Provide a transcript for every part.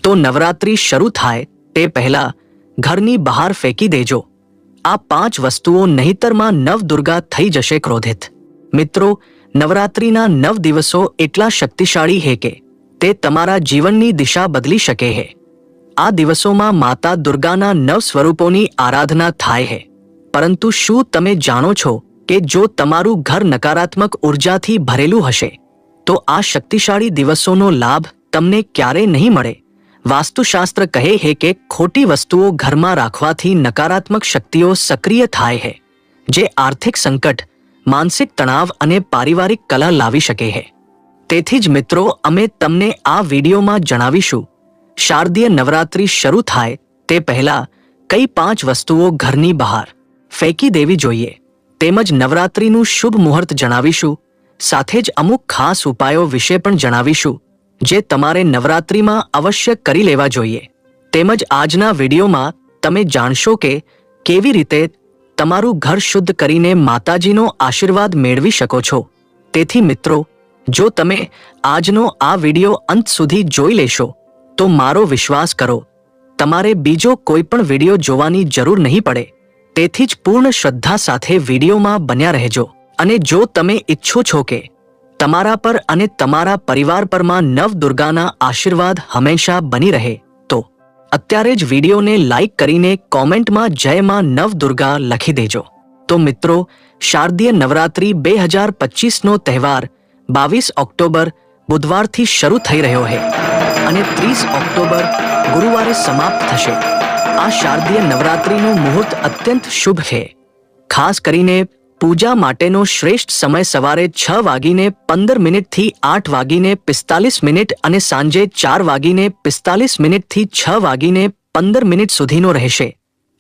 તો નવરાત્રી શરૂ થાય તે પહેલા ઘરની બહાર ફેંકી દેજો આ 5 વસ્તુઓ, નહીંતરમાં નવદુર્ગા થઈ જશે ક્રોધિત. મિત્રો, નવરાત્રીના 9 દિવસો એટલા શક્તિશાળી હે કે તે તમારા જીવનની દિશા બદલી શકે હે. આ દિવસોમાં માતા દુર્ગાના 9 સ્વરૂપોની આરાધના થાય હે. પરંતુ શું તમે જાણો છો કે જો તમારું ઘર નકારાત્મક ઉર્જાથી ભરેલું હશે તો આ શક્તિશાળી દિવસોનો લાભ તમને ક્યારેય નહીં મળે? વાસ્તુશાસ્ત્ર કહે છે કે ખોટી વસ્તુઓ ઘરમાં રાખવાથી નકારાત્મક શક્તિઓ સક્રિય થાય છે, જે આર્થિક સંકટ, માનસિક તણાવ અને પારિવારિક કલહ લાવી શકે છે. તેથી જ મિત્રો, અમે તમને આ વિડીયોમાં જણાવીશું શારદીય નવરાત્રી શરૂ થાય તે પહેલા કઈ 5 વસ્તુઓ ઘરની બહાર ફેંકી દેવી જોઈએ, તેમજ નવરાત્રીનું શુભ મુહૂર્ત જણાવીશું. સાથે જ અમુક ખાસ ઉપાયો વિશે પણ જણાવીશું જે તમારે નવરાત્રીમાં અવશ્ય કરી લેવા જોઈએ. તેમજ આજના વિડીયોમાં તમે જાણશો કે કેવી રીતે તમારું ઘર શુદ્ધ કરીને માતાજીનો આશીર્વાદ મેળવી શકો છો. તેથી મિત્રો, જો તમે આજનો આ વિડીયો અંત સુધી જોઈ લેશો તો મારો વિશ્વાસ કરો, તમારે બીજો કોઈ પણ વિડીયો જોવાની જરૂર નહીં પડે. તેથી જ પૂર્ણ શ્રદ્ધા સાથે વિડીયોમાં બન્યા રહેજો. અને જો તમે ઈચ્છો છો કે તમારા પર અને તમારા પરિવાર પરમાં નવદુર્ગાના આશીર્વાદ હંમેશા બની રહે તો અત્યારે જ વિડીયોને લાઈક કરીને કોમેન્ટમાં જય માં નવદુર્ગા લખી દેજો. તો મિત્રો, શારદીય નવરાત્રી 2025નો તહેવાર 22 ઓક્ટોબર બુધવારથી શરૂ થઈ રહ્યો છે અને 30 ઓક્ટોબર ગુરુવારે સમાપ્ત થશે. આ શારદીય નવરાત્રીનું મુહૂર્ત અત્યંત શુભ છે. ખાસ કરીને પૂજા માટેનો શ્રેષ્ઠ સમય સવારે 6:15 થી 8:45 અને સાંજે 4:45 થી 6:15 સુધીનો રહેશે.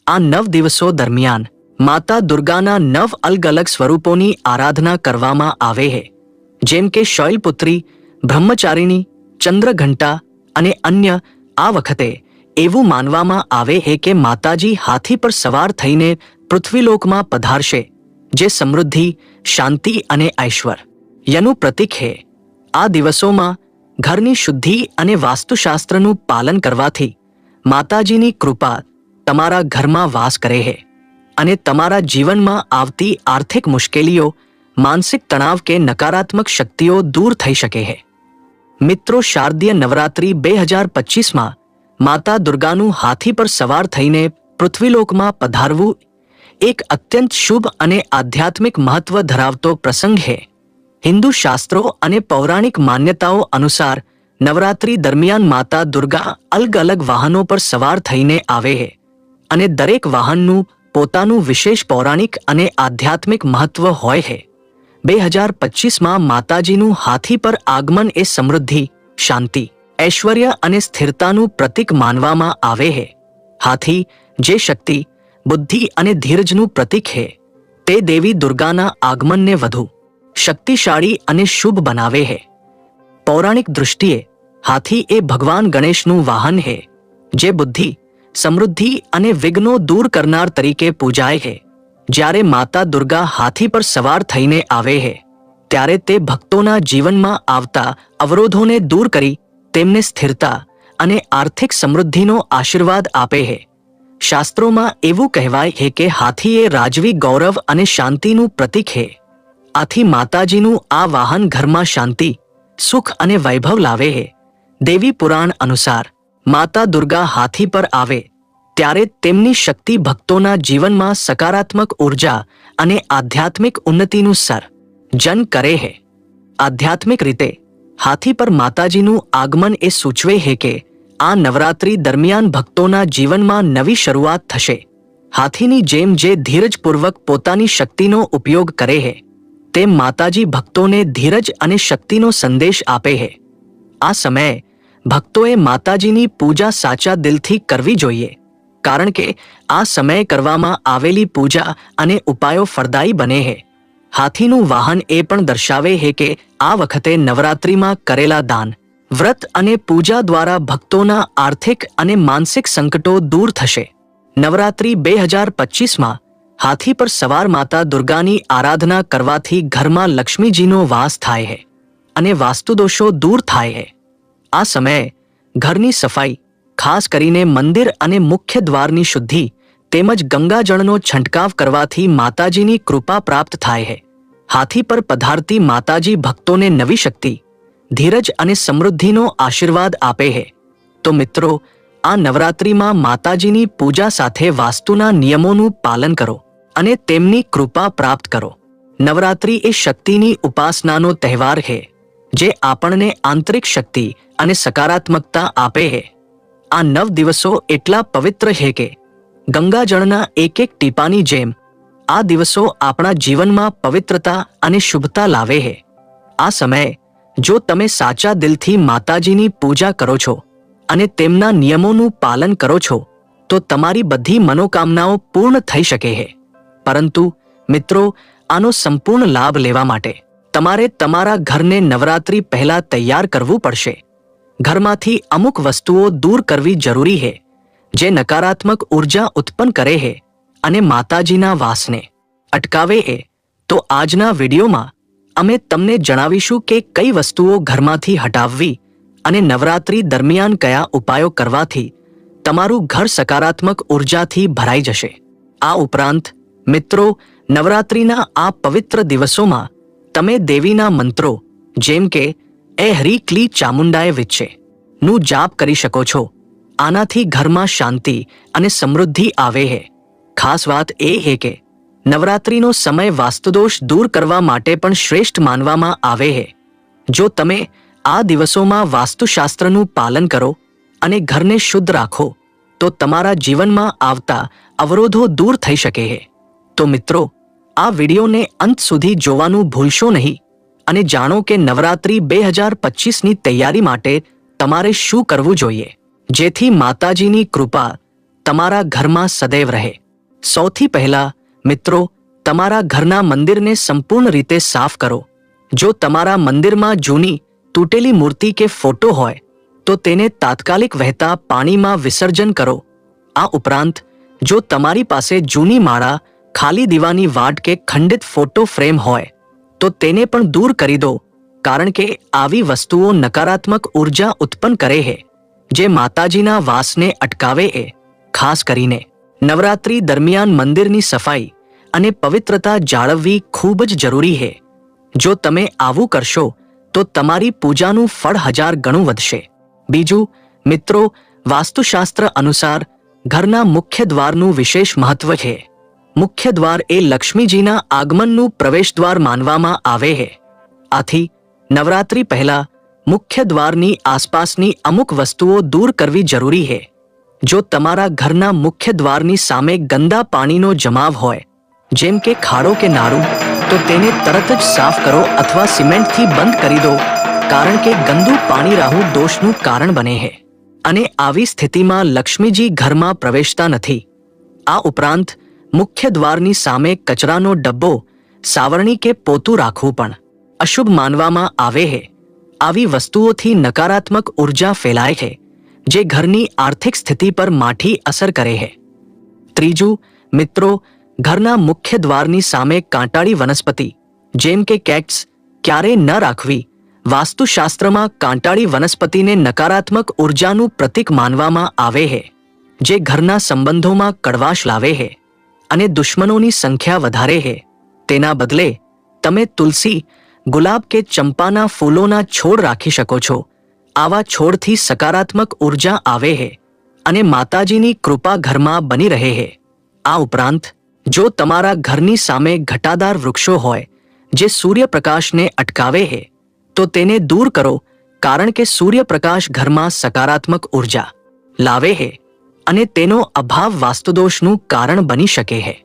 આ 9 દિવસો દરમિયાન માતા દુર્ગાના 9 અલગ અલગ સ્વરૂપોની આરાધના કરવામાં આવે છે, જેમ કે શૈલપુત્રી, બ્રહ્મચારિણી, ચંદ્રઘંટા અને અન્ય. આ વખતે એવું માનવામાં આવે છે કે માતાજી હાથી પર સવાર થઈને પૃથ્વીલોકમાં પધારશે, જે સમૃદ્ધિ, શાંતિ અને ઐશ્વર્યનું પ્રતીક છે. આ દિવસોમાં ઘરની શુદ્ધિ અને વાસ્તુશાસ્ત્રનું પાલન કરવાથી માતાજીની કૃપા તમારા ઘરમાં વાસ કરે છે અને તમારા જીવનમાં આવતી આર્થિક મુશ્કેલીઓ, માનસિક તણાવ કે નકારાત્મક શક્તિઓ દૂર થઈ શકે છે. મિત્રો, શારદીય નવરાત્રી 2025માં માતા દુર્ગાનું હાથી પર સવાર થઈને પૃથ્વીલોકમાં પધારવું એક અત્યંત શુભ અને આધ્યાત્મિક મહત્વ ધરાવતો પ્રસંગ છે. હિન્દુ શાસ્ત્રો અને પૌરાણિક માન્યતાઓ અનુસાર નવરાત્રી દરમિયાન માતા દુર્ગા અલગ અલગ વાહનો પર સવાર થઈને આવે છે અને દરેક વાહનનું પોતાનું વિશેષ પૌરાણિક અને આધ્યાત્મિક મહત્વ હોય છે. 2025માં માતાજીનું હાથી પર આગમન એ સમૃદ્ધિ, શાંતિ, ઐશ્વર્ય અને સ્થિરતાનું પ્રતીક માનવામાં આવે છે. હાથી, જે શક્તિ, બુદ્ધિ અને ધીરજનું પ્રતીક છે, તે દેવી દુર્ગાના આગમનને વધુ શક્તિશાળી અને શુભ બનાવે છે. પૌરાણિક દૃષ્ટિએ હાથી એ ભગવાન ગણેશનું વાહન છે, જે બુદ્ધિ, સમૃદ્ધિ અને વિઘ્નો દૂર કરનાર તરીકે પૂજાય છે. જ્યારે માતા દુર્ગા હાથી પર સવાર થઈને આવે છે ત્યારે તે ભક્તોના જીવનમાં આવતા અવરોધોને દૂર કરી તેમને સ્થિરતા અને આર્થિક સમૃદ્ધિનો આશીર્વાદ આપે છે. શાસ્ત્રોમાં એવું કહેવાય છે કે હાથી એ રાજવી ગૌરવ અને શાંતિનું પ્રતીક છે. આથી માતાજીનું આ વાહન ઘરમાં શાંતિ, સુખ અને વૈભવ લાવે છે. દેવી પુરાણ અનુસાર માતા દુર્ગા હાથી પર આવે ત્યારે તેમની શક્તિ ભક્તોના જીવનમાં સકારાત્મક ઉર્જા અને આધ્યાત્મિક ઉન્નતિનું સર્જન કરે છે. આધ્યાત્મિક રીતે હાથી પર માતાજીનું આગમન એ સૂચવે છે કે આ નવરાત્રી દરમિયાન ભક્તોના જીવનમાં નવી શરૂઆત થશે. હાથીની જેમ જે ધીરજપૂર્વક પોતાની શક્તિનો ઉપયોગ કરે છે, તેમ માતાજી ભક્તોને ધીરજ અને શક્તિનો સંદેશ આપે છે. આ સમયે ભક્તોએ માતાજીની પૂજા સાચા દિલથી કરવી જોઈએ, કારણ કે આ સમયે કરવામાં આવેલી પૂજા અને ઉપાયો ફળદાયી બને છે. હાથીનું વાહન એ પણ દર્શાવે છે કે આ વખતે નવરાત્રિમાં કરેલા દાન, વ્રત અને પૂજા દ્વારા ભક્તોના આર્થિક અને માનસિક સંકટો દૂર થશે. નવરાત્રી 2025માં હાથી પર સવાર માતા દુર્ગાની આરાધના કરવાથી ઘરમાં લક્ષ્મીજીનો વાસ થાય છે અને વાસ્તુદોષો દૂર થાય છે. આ સમયે ઘરની સફાઈ, ખાસ કરીને મંદિર અને મુખ્ય દ્વારની શુદ્ધિ તેમજ ગંગાજળનો છંટકાવ કરવાથી માતાજીની કૃપા પ્રાપ્ત થાય છે. હાથી પર પધારતી માતાજી ભક્તોને નવી શક્તિ, ધીરજ અને સમૃદ્ધિનો આશીર્વાદ આપે છે. તો મિત્રો, આ નવરાત્રિમાં માતાજીની પૂજા સાથે વાસ્તુના નિયમોનું પાલન કરો અને તેમની કૃપા પ્રાપ્ત કરો. નવરાત્રિ એ શક્તિની ઉપાસનાનો તહેવાર છે, જે આપણને આંતરિક શક્તિ અને સકારાત્મકતા આપે છે. આ 9 દિવસો એટલા પવિત્ર છે કે ગંગાજળના એક એક ટીપાની જેમ આ દિવસો આપણા જીવનમાં પવિત્રતા અને શુભતા લાવે છે. આ સમયે જો તમે સાચા દિલથી માતાજીની પૂજા કરો છો અને તેમના નિયમોનું પાલન કરો છો તો તમારી બધી મનોકામનાઓ પૂર્ણ થઈ શકે છે. પરંતુ મિત્રો, આનો સંપૂર્ણ લાભ લેવા માટે તમારે તમારા ઘરને નવરાત્રિ પહેલા તૈયાર કરવું પડશે. ઘરમાંથી અમુક વસ્તુઓ દૂર કરવી જરૂરી છે, જે નકારાત્મક ઉર્જા ઉત્પન્ન કરે છે અને માતાજીના વાસને અટકાવે છે. તો આજના વિડીયોમાં અમે તમને જણાવીશું કે કઈ વસ્તુઓ ઘરમાંથી હટાવવી અને નવરાત્રિ દરમિયાન કયા ઉપાયો કરવાથી તમારું ઘર સકારાત્મક ઉર્જાથી ભરાઈ જશે. આ ઉપરાંત મિત્રો, નવરાત્રિના આ પવિત્ર દિવસોમાં તમે દેવીના મંત્રો જેમ કે એ હરી ક્લી ચામુંડાય વિચ્છે નું જાપ કરી શકો છો. આનાથી ઘરમાં શાંતિ અને સમૃદ્ધિ આવે છે. ખાસ વાત એ છે કે નવરાત્રિનો સમય વાસ્તુદોષ દૂર કરવા માટે પણ શ્રેષ્ઠ માનવામાં આવે છે. જો તમે આ દિવસોમાં વાસ્તુશાસ્ત્રનું પાલન કરો અને ઘરને શુદ્ધ રાખો તો તમારા જીવનમાં આવતા અવરોધો દૂર થઈ શકે છે. તો મિત્રો, આ વિડીયોને અંત સુધી જોવાનું ભૂલશો નહીં અને જાણો કે નવરાત્રિ 2025ની તૈયારી માટે તમારે શું કરવું જોઈએ, જેથી માતાજીની કૃપા તમારા ઘરમાં સદૈવ રહે. સૌથી પહેલા મિત્રો, તમારા ઘરના મંદિરને સંપૂર્ણ રીતે સાફ કરો. જો તમારા મંદિરમાં જૂની તૂટેલી મૂર્તિ કે ફોટો હોય તો તેને તાત્કાલિક વહેતા પાણીમાં વિસર્જન કરો. આ ઉપરાંત જો તમારી પાસે જૂની માળા, ખાલી દીવાની વાટ કે ખંડિત ફોટો ફ્રેમ હોય તો તેને પણ દૂર કરી દો, કારણ કે આવી વસ્તુઓ નકારાત્મક ઉર્જા ઉત્પન્ન કરે છે, જે માતાજીના વાસને અટકાવે છે. ખાસ કરીને નવરાત્રિ દરમિયાન મંદિરની સફાઈ અને પવિત્રતા જાળવવી ખૂબ જ જરૂરી છે. જો તમે આવું કરશો તો તમારી પૂજાનું ફળ 1000 ગણું વધશે. બીજું મિત્રો, વાસ્તુશાસ્ત્ર અનુસાર ઘરના મુખ્ય દ્વારનું વિશેષ મહત્વ છે. મુખ્ય દ્વાર એ લક્ષ્મીજીના આગમનનું પ્રવેશદ્વાર માનવામાં આવે છે. આથી નવરાત્રિ પહેલા મુખ્ય દ્વારની આસપાસની અમુક વસ્તુઓ દૂર કરવી જરૂરી છે. જો તમારા ઘરના મુખ્ય દ્વારની સામે ગંદા પાણીનો જમાવ હોય, જેમ કે ખાડો કે નાળું, તો તેને તરત જ સાફ કરો અથવા સિમેન્ટથી બંધ કરી દો, કારણ કે ગંદુ પાણી રાહુ દોષનું કારણ બને છે અને આવી સ્થિતિમાં લક્ષ્મીજી ઘરમાં પ્રવેશતા નથી. આ ઉપરાંત મુખ્ય દ્વારની સામે કચરાનો ડબ્બો, સાવરણી કે પોતું રાખવું પણ અશુભ માનવામાં આવે છે. આવી વસ્તુઓથી નકારાત્મક ઉર્જા ફેલાય છે, જે ઘરની આર્થિક સ્થિતિ પર માઠી અસર કરે છે. ત્રીજું મિત્રો, ઘરના મુખ્ય દ્વારની સામે કાંટાળી વનસ્પતિ જેમ કે કેક્ટ્સ ક્યારેય ન રાખવી. વાસ્તુશાસ્ત્રમાં કાંટાળી વનસ્પતિને નકારાત્મક ઉર્જાનું પ્રતીક માનવામાં આવે છે, જે ઘરના સંબંધોમાં કડવાશ લાવે છે અને દુશ્મનોની સંખ્યા વધારે છે. તેના બદલે તમે તુલસી, ગુલાબ કે ચંપાના ફૂલોના છોડ રાખી શકો છો. આવા છોડથી સકારાત્મક ઉર્જા આવે છે અને માતાજીની કૃપા ઘરમાં બની રહે છે. આ ઉપરાંત જો તમારા ઘરની સામે ઘટાદાર વૃક્ષો હોય જે સૂર્યપ્રકાશને અટકાવે છે તો તેને દૂર કરો, કારણ કે સૂર્યપ્રકાશ ઘરમાં સકારાત્મક ઉર્જા લાવે છે અને તેનો અભાવ વાસ્તુદોષનું કારણ બની શકે છે.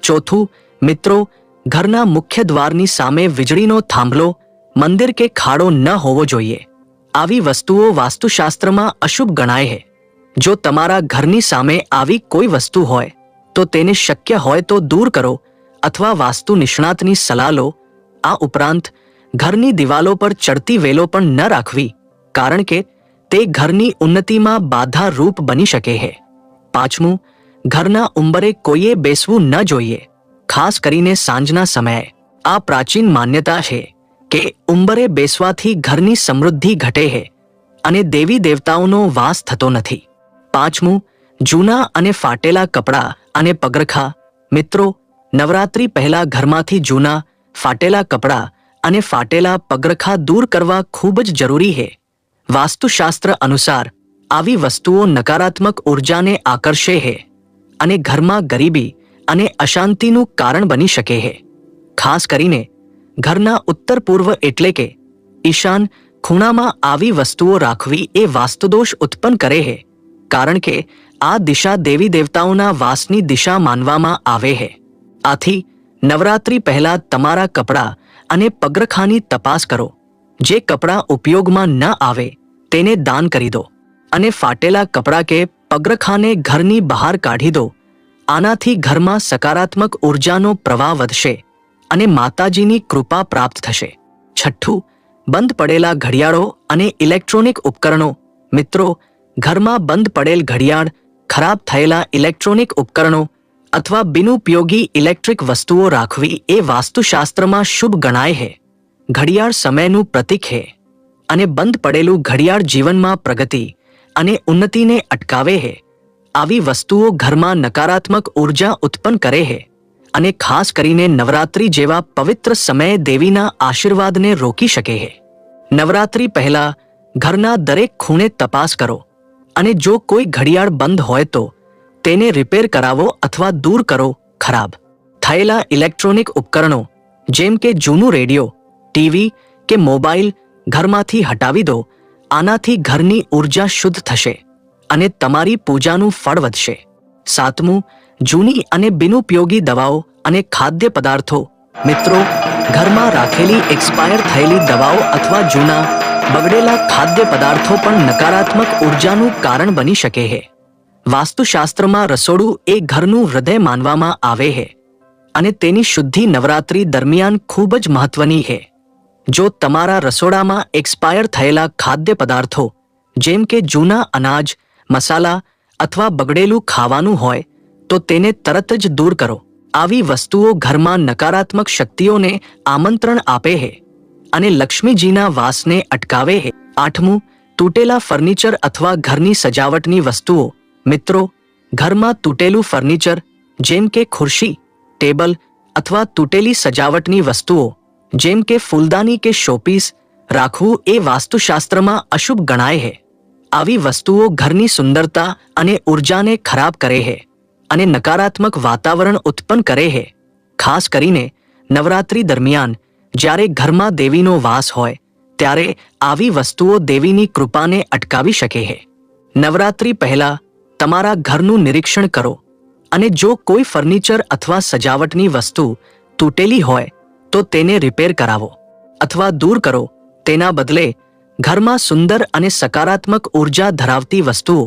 ચોથું મિત્રો, ઘરના મુખ્ય દ્વારની સામે વીજળીનો થાંભલો, મંદિર કે ખાડો ન હોવો જોઈએ. આવી વસ્તુઓ વાસ્તુશાસ્ત્રમાં અશુભ ગણાય છે. જો તમારા ઘરની સામે આવી કોઈ વસ્તુ હોય તો તેને શક્ય હોય તો દૂર કરો અથવા વાસ્તુ નિષ્ણાતની સલાહ લો. આ ઉપરાંત ઘરની દિવાલો પર ચડતી વેલો પણ ન રાખવી, કારણ કે તે ઘરની ઉન્નતિમાં બાધા રૂપ બની શકે છે. પાંચમું, ઘરના ઉંબરે કોઈએ બેસવું ન જોઈએ, ખાસ કરીને સાંજના સમયે. આ પ્રાચીન માન્યતા છે કે ઉંબરે બેસવાથી ઘરની સમૃદ્ધિ ઘટે છે અને દેવી દેવતાઓનો વાસ થતો નથી. પાંચમું, જૂના અને ફાટેલા કપડાં અને પગરખાં. મિત્રો, નવરાત્રી પહેલા ઘરમાંથી જૂના, ફાટેલા કપડાં અને ફાટેલા પગરખાં દૂર કરવા ખૂબ જ જરૂરી છે. વાસ્તુશાસ્ત્ર અનુસાર આવી વસ્તુઓ નકારાત્મક ઉર્જાને આકર્ષે છે અને ઘરમાં ગરીબી અને અશાંતિનું કારણ બની શકે છે. ખાસ કરીને ઘરના ઉત્તર પૂર્વ એટલે કે ઈશાન ખૂણામાં આવી વસ્તુઓ રાખવી એ વાસ્તુદોષ ઉત્પન્ન કરે છે, કારણ કે આ દિશા દેવી દેવતાઓના વાસની દિશા માનવામાં આવે છે. આથી નવરાત્રી પહેલા તમારા કપડાં અને પગરખાંની તપાસ કરો. જે કપડાં ઉપયોગમાં ન આવે તેને દાન કરી દો અને ફાટેલા કપડાં કે પગરખાંને ઘરની બહાર કાઢી દો. આનાથી ઘરમાં સકારાત્મક ઉર્જાનો પ્રવાહ વધશે અને માતાજીની કૃપા પ્રાપ્ત થશે. છઠ્ઠું, બંધ પડેલા ઘડિયાળો અને ઇલેક્ટ્રોનિક ઉપકરણો. મિત્રો, ઘરમાં બંધ પડેલ ઘડિયાળ, ખરાબ થયેલા ઇલેક્ટ્રોનિક ઉપકરણો અથવા બિનઉપયોગી ઇલેક્ટ્રિક વસ્તુઓ રાખવી એ વાસ્તુશાસ્ત્રમાં શુભ ગણાય છે. ઘડિયાળ સમયનું પ્રતીક છે અને બંધ પડેલું ઘડિયાળ જીવનમાં પ્રગતિ અને ઉન્નતિને અટકાવે છે. આવી વસ્તુઓ ઘરમાં નકારાત્મક ઉર્જા ઉત્પન્ન કરે છે અને ખાસ કરીને નવરાત્રી જેવા પવિત્ર સમયે દેવીના આશીર્વાદને રોકી શકે છે. નવરાત્રી પહેલા ઘરના દરેક ખૂણે તપાસ કરો અને જો કોઈ ઘડિયાળ બંધ હોય તો તેને રિપેર કરાવો અથવા દૂર કરો. ખરાબ થયેલા ઇલેક્ટ્રોનિક ઉપકરણો જેમ કે જૂનું રેડિયો, ટીવી કે મોબાઈલ ઘરમાંથી હટાવી દો. આનાથી ઘરની ઉર્જા શુદ્ધ થશે અને તમારી પૂજાનું ફળ વધશે. સાતમું, જૂની અને બિનઉપયોગી દવાઓ અને ખાદ્ય પદાર્થો. મિત્રો, ઘરમાં રાખેલી એક્સપાયર થયેલી દવાઓ અથવા જૂના બગડેલા ખાદ્ય પદાર્થો પણ નકારાત્મક ઉર્જાનું કારણ બની શકે છે. વાસ્તુશાસ્ત્રમાં રસોડું એ ઘરનું હૃદય માનવામાં આવે છે અને તેની શુદ્ધિ નવરાત્રી દરમિયાન ખૂબ જ મહત્વની છે. જો તમારા રસોડામાં એક્સપાયર થયેલા ખાદ્ય પદાર્થો જેમ કે જૂના અનાજ, મસાલા અથવા બગડેલું ખાવાનું હોય તો તેને તરત જ દૂર કરો. આવી વસ્તુઓ ઘરમાં નકારાત્મક શક્તિઓને આમંત્રણ આપે છે અને લક્ષ્મીજીના વાસને અટકાવે છે. આઠમું, તૂટેલા ફર્નિચર અથવા ઘરની સજાવટની વસ્તુઓ. મિત્રો, ઘરમાં તૂટેલું ફર્નિચર જેમ કે ખુરશી, ટેબલ અથવા તૂટેલી સજાવટની વસ્તુઓ જેમ કે ફૂલદાની કે શોપીસ રાખવું એ વાસ્તુશાસ્ત્રમાં અશુભ ગણાય છે. આવી વસ્તુઓ ઘરની સુંદરતા અને ઉર્જાને ખરાબ કરે છે અને નકારાત્મક વાતાવરણ ઉત્પન્ન કરે છે. ખાસ કરીને નવરાત્રી દરમિયાન જ્યારે ઘરમાં દેવીનો વાસ હોય ત્યારે આવી વસ્તુઓ દેવીની કૃપાને અટકાવી શકે છે. નવરાત્રી પહેલા તમારા ઘરનું નિરીક્ષણ કરો અને જો કોઈ ફર્નિચર અથવા સજાવટની વસ્તુ તૂટેલી હોય તો તેને રિપેર કરાવો અથવા દૂર કરો. તેના બદલે ઘરમાં સુંદર અને સકારાત્મક ઉર્જા ધરાવતી વસ્તુઓ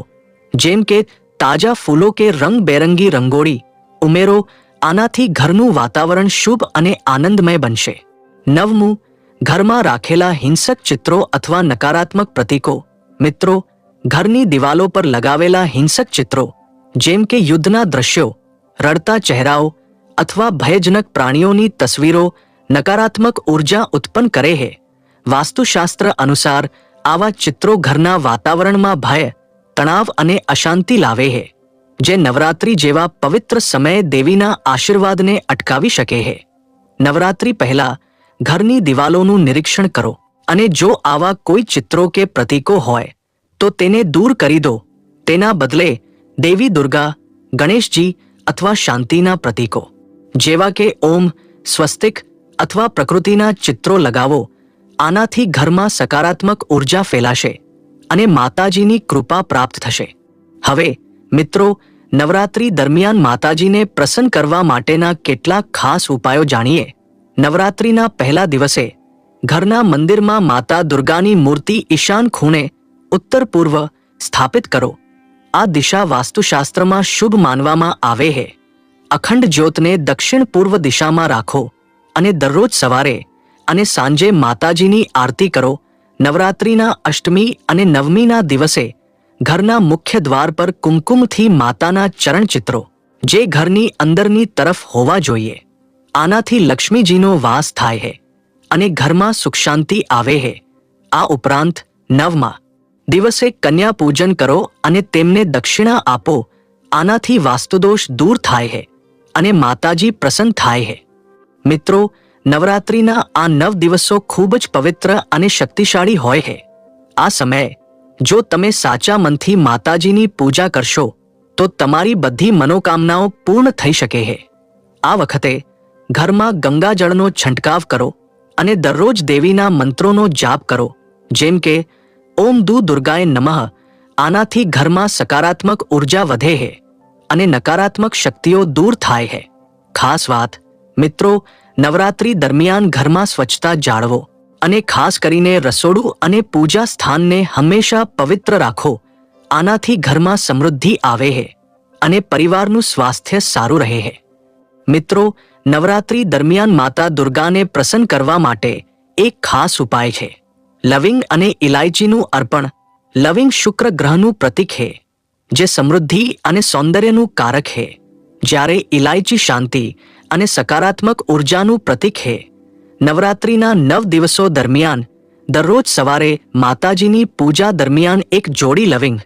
જેમ કે તાજા ફૂલો કે રંગબેરંગી રંગોળી ઉમેરો. આનાથી ઘરનું વાતાવરણ શુભ અને આનંદમય બનશે. નવમું, ઘરમાં રાખેલા હિંસક ચિત્રો અથવા નકારાત્મક પ્રતીકો. મિત્રો, ઘરની દિવાલો પર લગાવેલા હિંસક ચિત્રો જેમ કે યુદ્ધના દ્રશ્યો, રડતા ચહેરાઓ અથવા ભયજનક પ્રાણીઓની તસવીરો નકારાત્મક ઉર્જા ઉત્પન્ન કરે છે. વાસ્તુશાસ્ત્ર અનુસાર આવા ચિત્રો ઘરના વાતાવરણમાં ભય, તણાવ અને અશાંતિ લાવે છે, જે નવરાત્રી જેવા પવિત્ર સમયે દેવીના આશીર્વાદને અટકાવી શકે છે. નવરાત્રી પહેલા ઘરની દિવાલોનું નિરીક્ષણ કરો અને જો આવા કોઈ ચિત્રો કે પ્રતીકો હોય તો તેને દૂર કરી દો. તેના બદલે દેવી દુર્ગા, ગણેશજી અથવા શાંતિના પ્રતીકો જેવા કે ઓમ, સ્વસ્તિક અથવા પ્રકૃતિના ચિત્રો લગાવો. આનાથી ઘરમાં સકારાત્મક ઉર્જા ફેલાશે અને માતાજીની કૃપા પ્રાપ્ત થશે. હવે મિત્રો, નવરાત્રી દરમિયાન માતાજીને પ્રસન્ન કરવા માટેના કેટલાક ખાસ ઉપાયો જાણીએ. નવરાત્રીના પહેલા દિવસે ઘરના મંદિરમાં માતા દુર્ગાની મૂર્તિ ઈશાન ખૂણે ઉત્તર પૂર્વ સ્થાપિત કરો. આ દિશા વાસ્તુશાસ્ત્રમાં શુભ માનવામાં આવે છે. અખંડ જ્યોતને દક્ષિણ પૂર્વ દિશામાં રાખો અને દરરોજ સવારે અને સાંજે માતાજીની આરતી કરો. નવરાત્રીના અષ્ટમી અને નવમીના દિવસે ઘરના મુખ્ય દ્વાર પર કુમકુમથી માતાના ચરણચિત્રો જે ઘરની અંદરની તરફ હોવા જોઈએ. આનાથી લક્ષ્મીજીનો વાસ થાય છે અને ઘરમાં સુખ શાંતિ આવે છે. આ ઉપરાંત નવમા દિવસે કન્યા પૂજન કરો અને તેમને દક્ષિણા આપો. આનાથી વાસ્તુદોષ દૂર થાય છે અને માતાજી પ્રસન્ન થાય છે. મિત્રો, નવરાત્રિના આ 9 દિવસો ખૂબ જ પવિત્ર અને શક્તિશાળી હોય છે. આ સમયે જો તમે સાચા મનથી માતાજીની પૂજા કરશો તો તમારી બધી મનોકામનાઓ પૂર્ણ થઈ શકે છે. આ વખતે ઘરમાં ગંગાજળનો છંટકાવ કરો અને દરરોજ દેવીના મંત્રોનો જાપ કરો, જેમ કે ઓમ દુર્ગાય નમઃ. આનાથી ઘરમાં સકારાત્મક ઉર્જા વધે છે અને નકારાત્મક શક્તિઓ દૂર થાય છે. ખાસ વાત મિત્રો, નવરાત્રી દરમિયાન ઘરમાં સ્વચ્છતા જાળવો અને ખાસ કરીને રસોડું અને પૂજા સ્થાનને હંમેશા પવિત્ર રાખો. આનાથી ઘરમાં સમૃદ્ધિ આવે છે અને પરિવારનું સ્વાસ્થ્ય સારું રહે છે. મિત્રો, નવરાત્રી દરમિયાન માતા દુર્ગાને પ્રસન્ન કરવા માટે એક ખાસ ઉપાય છે લવિંગ અને ઇલાયચીનું અર્પણ. લવિંગ શુક્ર ગ્રહનું પ્રતીક છે જે સમૃદ્ધિ અને સૌંદર્યનું કારક છે, જ્યારે ઇલાયચી શાંતિ અને સકારાત્મક ઉર્જાનું પ્રતીક છે. નવરાત્રિના 9 દિવસો દરમિયાન દરરોજ સવારે માતાજીની પૂજા દરમિયાન એક જોડી લવિંગ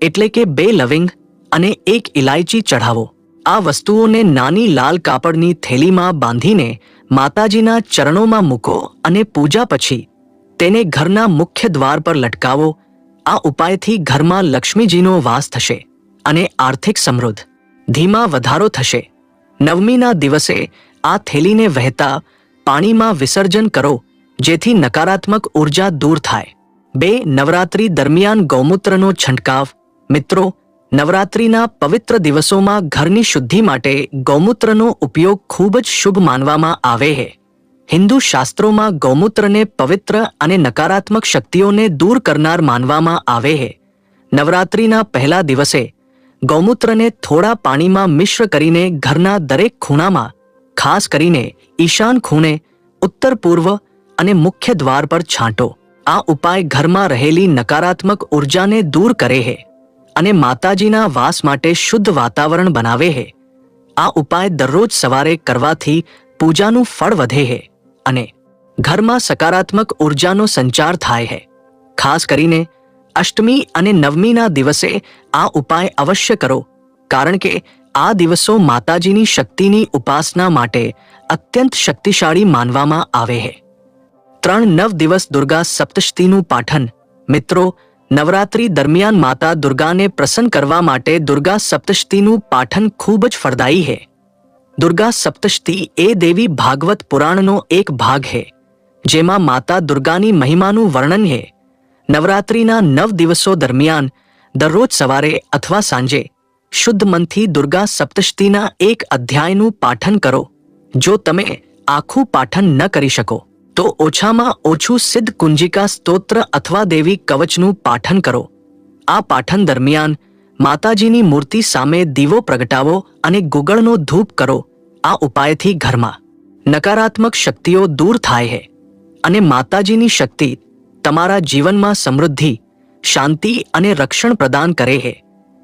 એટલે કે 2 લવિંગ અને 1 ઇલાયચી ચઢાવો. આ વસ્તુઓને નાની લાલ કાપડની થેલીમાં બાંધીને માતાજીના ચરણોમાં મૂકો અને પૂજા પછી તેને ઘરના મુખ્ય દ્વાર પર લટકાવો. આ ઉપાયથી ઘરમાં લક્ષ્મીજીનો વાસ થશે અને આર્થિક સમૃદ્ધિમાં વધારો થશે. 9મીના દિવસે આ થેલીને વહેતા પાણીમાં વિસર્જન કરો, જેથી નકારાત્મક ઉર્જા દૂર થાય. 2. નવરાત્રી દરમિયાન ગૌમૂત્રનો છંટકાવ. મિત્રો, નવરાત્રિના પવિત્ર દિવસોમાં ઘરની શુદ્ધિ માટે ગૌમૂત્રનો ઉપયોગ ખૂબ જ શુભ માનવામાં આવે છે. હિન્દુ શાસ્ત્રોમાં ગૌમૂત્રને પવિત્ર અને નકારાત્મક શક્તિઓને દૂર કરનાર માનવામાં આવે છે. નવરાત્રિના પહેલા દિવસે ગૌમૂત્રને થોડા પાણીમાં મિશ્ર કરીને ઘરના દરેક ખૂણામાં, ખાસ કરીને ઈશાન ખૂણે, ઉત્તર પૂર્વ અને મુખ્ય દ્વાર પર છાંટો. આ ઉપાય ઘરમાં રહેલી નકારાત્મક ઉર્જાને દૂર કરે છે અને માતાજીના વાસ માટે શુદ્ધ વાતાવરણ બનાવે છે. આ ઉપાય દરરોજ સવારે કરવાથી પૂજાનું ફળ વધે છે અને ઘરમાં સકારાત્મક ઉર્જાનો સંચાર થાય છે. ખાસ કરીને અષ્ટમી અને નવમીના દિવસે આ ઉપાય અવશ્ય કરો, કારણ કે આ દિવસો માતાજીની શક્તિની ઉપાસના માટે અત્યંત શક્તિશાળી માનવામાં આવે છે. 3-9 દિવસ દુર્ગા સપ્તશતીનું પાઠન. મિત્રો, નવરાત્રી દરમિયાન માતા દુર્ગાને પ્રસન્ન કરવા માટે દુર્ગા સપ્તશતીનું પાઠન ખૂબ જ ફળદાયી છે. દુર્ગા સપ્તશતી એ દેવી ભાગવત પુરાણનો એક ભાગ છે, જેમાં માતા દુર્ગાની મહિમાનું વર્ણન છે. નવરાત્રિના 9 દિવસો દરમિયાન દરરોજ સવારે અથવા સાંજે શુદ્ધ મનથી દુર્ગા સપ્તશતીના એક અધ્યાયનું પાઠન કરો. જો તમે આખું પાઠન ન કરી શકો તો ઓછામાં ઓછું સિદ્ધ કુંજિકા સ્તોત્ર અથવા દેવી કવચનું પાઠન કરો. આ પાઠન દરમિયાન માતાજીની મૂર્તિ સામે દીવો પ્રગટાવો અને ગુગળનો ધૂપ કરો. આ ઉપાયથી ઘરમાં નકારાત્મક શક્તિઓ દૂર થાય છે અને માતાજીની શક્તિ તમારા જીવનમાં સમૃદ્ધિ, શાંતિ અને રક્ષણ પ્રદાન કરે છે.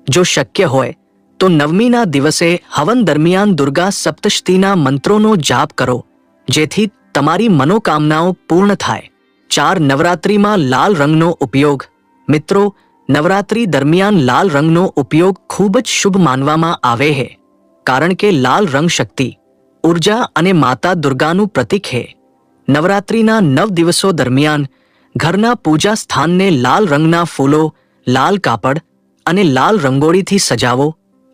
જો શક્ય હોય તો 9મીના દિવસે હવન દરમિયાન દુર્ગા સપ્તશતીના મંત્રોનો જાપ કરો, જેથી તમારી મનોકામનાઓ પૂર્ણ થાય. 4. નવરાત્રિમાં લાલ રંગનો ઉપયોગ. મિત્રો, નવરાત્રી દરમિયાન લાલ રંગનો ઉપયોગ ખૂબ જ શુભ માનવામાં આવે છે, કારણ કે લાલ રંગ શક્તિ, ઉર્જા અને માતા દુર્ગાનું પ્રતીક છે. નવરાત્રિના 9 દિવસો દરમિયાન ઘરના પૂજા સ્થાનને લાલ રંગના ફૂલો, લાલ કાપડ અને લાલ રંગોળીથી સજાવો.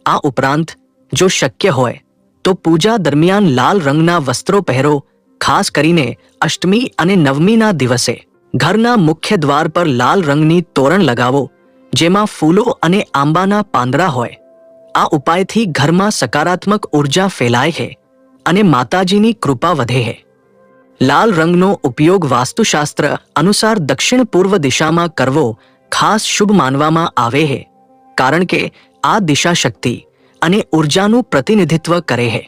આ ઉપરાંત જો શક્ય હોય તો પૂજા દરમિયાન લાલ રંગના વસ્ત્રો પહેરો. ખાસ કરીને અષ્ટમી અને નવમીના દિવસે ઘરના મુખ્ય દ્વાર પર લાલ રંગની તોરણ લગાવો, જેમાં ફૂલો અને આંબાના પાંદડા હોય. આ ઉપાયથી ઘરમાં સકારાત્મક ઉર્જા ફેલાય છે અને માતાજીની કૃપા વધે છે. લાલ રંગનો ઉપયોગ વાસ્તુશાસ્ત્ર અનુસાર દક્ષિણ પૂર્વ દિશામાં કરવો ખાસ શુભ માનવામાં આવે છે, કારણ કે આ દિશા શક્તિ અને ઉર્જાનું પ્રતિનિધિત્વ કરે છે.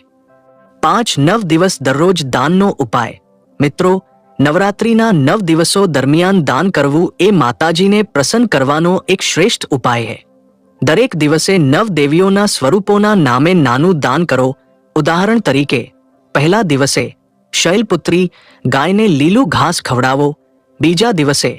5-9 દિવસ દરરોજ દાનનો ઉપાય. મિત્રો, નવરાત્રિના 9 દિવસો દરમિયાન દાન કરવું એ માતાજીને પ્રસન્ન કરવાનો એક શ્રેષ્ઠ ઉપાય છે. દરેક દિવસે 9 દેવીઓના સ્વરૂપોના નામે નાનું દાન કરો. ઉદાહરણ તરીકે, પહેલા દિવસે શૈલપુત્રી ગાયને લીલું ઘાસ ખવડાવો. બીજા દિવસે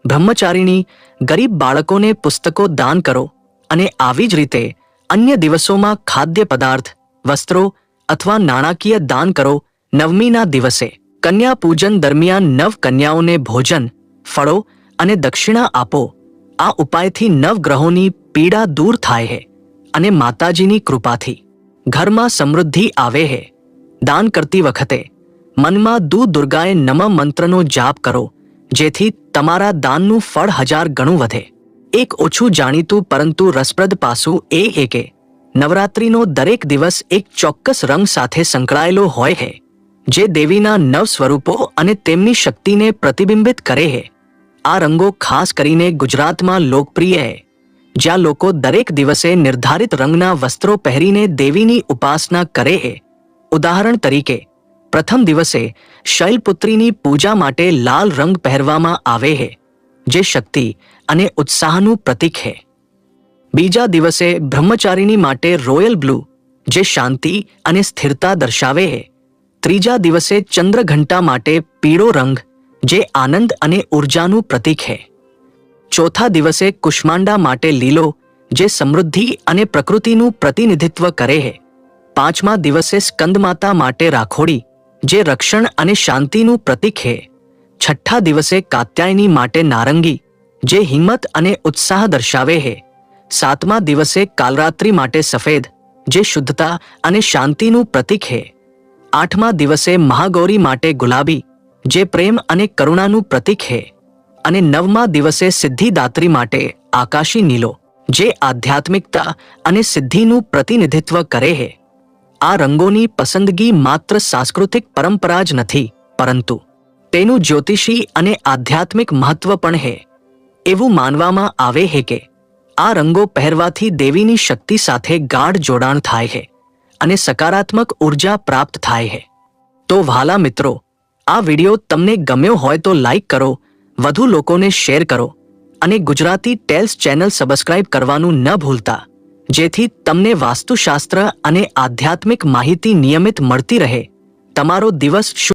બ્રહ્મચારીણી, ગરીબ બાળકોને પુસ્તકો દાન કરો અને આવી જ રીતે અન્ય દિવસોમાં ખાદ્ય પદાર્થ, વસ્ત્રો અથવા નાણાકીય દાન કરો. નવમીના દિવસે કન્યા પૂજન દરમિયાન નવ કન્યાઓને ભોજન, ફળો અને દક્ષિણા આપો. આ ઉપાયથી નવગ્રહોની પીડા દૂર થાય છે અને માતાજીની કૃપાથી ઘરમાં સમૃદ્ધિ આવે છે. દાન કરતી વખતે મનમાં દુર્ગાએ નમઃ મંત્રનો જાપ કરો, જેથી તમારા દાનનું ફળ 1000 ગણું વધે. એક ઓછું જાણીતું પરંતુ રસપ્રદ પાસું એ છે કે નવરાત્રિનો દરેક દિવસ એક ચોક્કસ રંગ સાથે સંકળાયેલો હોય છે, જે દેવીના નવ સ્વરૂપો અને તેમની શક્તિને પ્રતિબિંબિત કરે છે. આ રંગો ખાસ કરીને ગુજરાતમાં લોકપ્રિય છે, જ્યાં લોકો દરેક દિવસે નિર્ધારિત રંગના વસ્ત્રો પહેરીને દેવીની ઉપાસના કરે છે. ઉદાહરણ તરીકે, પ્રથમ દિવસે શૈલપુત્રીની પૂજા માટે લાલ રંગ પહેરવામાં આવે છે, જે શક્તિ અને ઉત્સાહનું પ્રતીક છે. બીજા દિવસે બ્રહ્મચારીણી માટે રોયલ બ્લુ, જે શાંતિ અને સ્થિરતા દર્શાવે છે. ત્રીજા દિવસે ચંદ્રઘંટા માટે પીળો રંગ, જે આનંદ અને ઉર્જાનું પ્રતીક છે. ચોથા દિવસે કુષ્માંડા માટે લીલો, જે સમૃદ્ધિ અને પ્રકૃતિનું પ્રતિનિધિત્વ કરે છે. પાંચમા દિવસે સ્કંદમાતા માટે રાખોડી, જે રક્ષણ અને શાંતિનું પ્રતીક છે. છઠ્ઠા દિવસે કાત્યાયની માટે નારંગી, જે હિંમત અને ઉત્સાહ દર્શાવે છે. સાતમા દિવસે કાલરાત્રિ માટે સફેદ, જે શુદ્ધતા અને શાંતિનું પ્રતીક છે. આઠમા દિવસે મહાગૌરી માટે ગુલાબી, જે પ્રેમ અને કરુણાનું પ્રતીક છે. અને નવમા દિવસે સિદ્ધિદાત્રી માટે આકાશી નીલો, જે આધ્યાત્મિકતા અને સિદ્ધિનું પ્રતિનિધિત્વ કરે છે. આ રંગોની પસંદગી માત્ર સાંસ્કૃતિક પરંપરા જ નથી, પરંતુ તેનું જ્યોતિષી અને આધ્યાત્મિક મહત્વ પણ છે. એવું માનવામાં આવે છે કે આ રંગો પહેરવાથી દેવીની શક્તિ સાથે ગાઢ જોડાણ થાય છે અને સકારાત્મક ઉર્જા પ્રાપ્ત થાય છે. તો વહાલા મિત્રો, આ વિડિયો તમને ગમ્યો હોય તો લાઈક કરો, વધુ લોકોને શેર કરો અને ગુજરાતી ટેલ્સ ચેનલ સબસ્ક્રાઇબ કરવાનું ન ભૂલતા, જેથી તમને વાસ્તુશાસ્ત્ર અને આધ્યાત્મિક માહિતી નિયમિત મળતી રહે. તમારો દિવસ